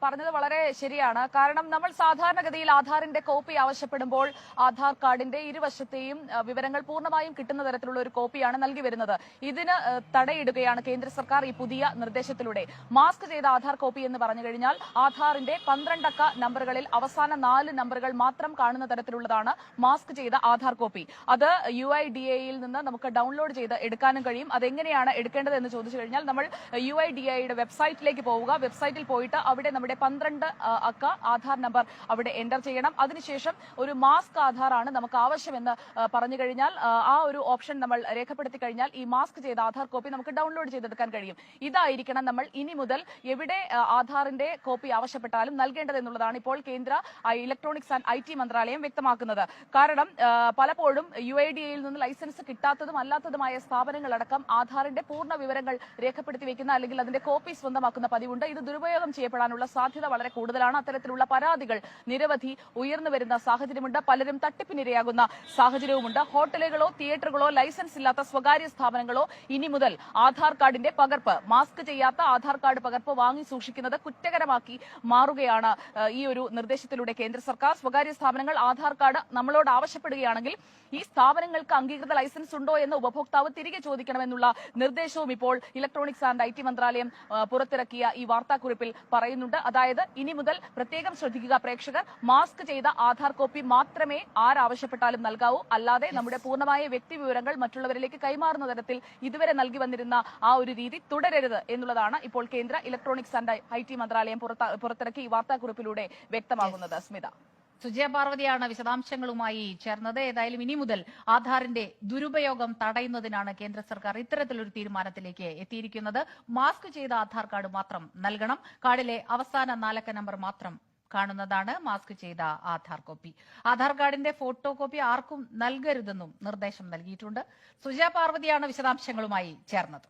പറഞ്ഞത് വളരെ ശരിയാണ്. കാരണം നമ്മൾ സാധാരണഗതിയിൽ ആധാറിന്റെ കോപ്പി ആവശ്യപ്പെടുമ്പോൾ ആധാർ കാർഡിന്റെ ഇരുവശത്തെയും വിവരങ്ങൾ പൂർണ്ണമായും കിട്ടുന്ന തരത്തിലുള്ള ഒരു കോപ്പിയാണ് നൽകി വരുന്നത്. ഇതിന് തടയിടുകയാണ് കേന്ദ്ര സർക്കാർ ഈ പുതിയ നിർദ്ദേശത്തിലൂടെ. മാസ്ക് ചെയ്ത ആധാർ കോപ്പി എന്ന് പറഞ്ഞു കഴിഞ്ഞാൽ ആധാറിന്റെ 12 അക്ക നമ്പറുകളിൽ അവസാന 4 നമ്പറുകൾ മാത്രം കാണുന്ന തരത്തിലുള്ളതാണ് മാസ്ക് ചെയ്ത ആധാർ കോപ്പി. അത് UIDAIയിൽ നിന്ന് നമുക്ക് ഡൗൺലോഡ് ചെയ്ത് എടുക്കാനും കഴിയും. അതെങ്ങനെയാണ് എടുക്കേണ്ടത് എന്ന് ചോദിച്ചു കഴിഞ്ഞാൽ നമ്മൾ UIDAIയുടെ വെബ്സൈറ്റിലേക്ക് പോവുക. വെബ്സൈറ്റിൽ പോയിട്ട് അവിടെ നമ്മുടെ 12 അക്ക ആധാർ നമ്പർ അവിടെ എൻ്റർ ചെയ്യണം. അതിനുശേഷം ഒരു മാസ്ക് ആധാറാണ് നമുക്ക് ആവശ്യമെന്ന് പറഞ്ഞു കഴിഞ്ഞാൽ ആ ഒരു ഓപ്ഷൻ നമ്മൾ രേഖപ്പെടുത്തി കഴിഞ്ഞാൽ ഈ മാസ്ക് ചെയ്ത ആധാർ കോപ്പി നമുക്ക് ഡൗൺലോഡ് ചെയ്തെടുക്കാൻ കഴിയും. ഇതായിരിക്കണം നമ്മൾ ഇനി മുതൽ എവിടെ ആധാറിന്റെ കോപ്പി ആവശ്യപ്പെട്ടാലും നൽകേണ്ടത് എന്നുള്ളതാണ് ഇപ്പോൾ കേന്ദ്ര ഇലക്ട്രോണിക്സ് ആൻഡ് IT മന്ത്രാലയം വ്യക്തമാക്കുന്നത്. കാരണം പലപ്പോഴും UIDAIയിൽ നിന്ന് ലൈസൻസ് കിട്ടാത്തതും അല്ലാത്തതുമായ സ്ഥാപനങ്ങളടക്കം ആധാറിന്റെ പൂർണ്ണ വിവരങ്ങൾ രേഖപ്പെടുത്തി വെക്കുന്ന അല്ലെങ്കിൽ അതിന്റെ കോപ്പി സ്വന്തമാക്കുന്ന പതിവുണ്ട്. ഇത് ദുരുപയോഗം ചെയ്യപ്പെടാനുള്ള സാധ്യത വളരെ കൂടുതലാണ്. അത്തരത്തിലുള്ള പരാതികൾ നിരവധി ഉയർന്നു വരുന്ന സാഹചര്യമുണ്ട്. പലരും തട്ടിപ്പിനിരയാകുന്ന സാഹചര്യവുമുണ്ട്. ഹോട്ടലുകളോ തിയേറ്ററുകളോ ലൈസൻസ് ഇല്ലാത്ത സ്വകാര്യ സ്ഥാപനങ്ങളോ ഇനി മുതൽ ആധാർ കാർഡിന്റെ പകർപ്പ്, മാസ്ക് ചെയ്യാത്ത ആധാർ കാർഡ് പകർപ്പ് വാങ്ങി സൂക്ഷിക്കുന്നത് കുറ്റകരമാക്കി മാറുകയാണ് ഈ ഒരു നിർദ്ദേശത്തിലൂടെ കേന്ദ്ര സർക്കാർ. സ്വകാര്യ സ്ഥാപനങ്ങൾ ആധാർ കാർഡ് നമ്മളോട് ആവശ്യപ്പെടുകയാണെങ്കിൽ ഈ സ്ഥാപനങ്ങൾക്ക് അംഗീകൃത ലൈസൻസ് ഉണ്ടോ എന്ന് ഉപഭോക്താവ് തിരികെ ചോദിക്കണമെന്നുള്ള നിർദ്ദേശവും ഇപ്പോൾ ഇലക്ട്രോണിക്സ് ആൻഡ് IT മന്ത്രാലയം പുറത്തിറക്കിയ ഈ വാർത്താക്കുറിപ്പിൽ പറയുന്നുണ്ട്. അതായത് ഇനി മുതൽ പ്രത്യേകം ശ്രദ്ധിക്കുക പ്രേക്ഷകർ, മാസ്ക് ചെയ്ത ആധാർ കോപ്പി മാത്രമേ ആരാവശ്യപ്പെട്ടാലും നൽകാവൂ. അല്ലാതെ നമ്മുടെ പൂർണ്ണമായ വ്യക്തി വിവരങ്ങൾ മറ്റുള്ളവരിലേക്ക് കൈമാറുന്ന തരത്തിൽ ഇതുവരെ നൽകി വന്നിരുന്ന ആ ഒരു രീതി തുടരരുത് എന്നുള്ളതാണ് ഇപ്പോൾ കേന്ദ്ര ഇലക്ട്രോണിക്സ് ആൻഡ് IT മന്ത്രാലയം പുറത്തിറക്കിയ ഈ വാർത്താക്കുറിപ്പിലൂടെ വ്യക്തമാകുന്നത്. സ്മിത, സുജയ പാർവതിയാണ് വിശദാംശങ്ങളുമായി ചേർന്നത്. ഏതായാലും ഇനി മുതൽ ആധാറിന്റെ ദുരുപയോഗം തടയുന്നതിനാണ് കേന്ദ്ര സർക്കാർ ഇത്തരത്തിലൊരു തീരുമാനത്തിലേക്ക് എത്തിയിരിക്കുന്നത്. മാസ്ക് ചെയ്ത ആധാർ കാർഡ് മാത്രം നൽകണം. കാർഡിലെ അവസാന 4 അക്ക നമ്പർ മാത്രം കാണുന്നതാണ് മാസ്ക് ചെയ്ത ആധാർ കോപ്പി. ആധാർ കാർഡിന്റെ ഫോട്ടോ കോപ്പി ആർക്കും നൽകരുതെന്നും നിർദ്ദേശം നൽകിയിട്ടുണ്ട്. സുജയ പാർവതിയാണ് വിശദാംശങ്ങളുമായി ചേർന്നത്.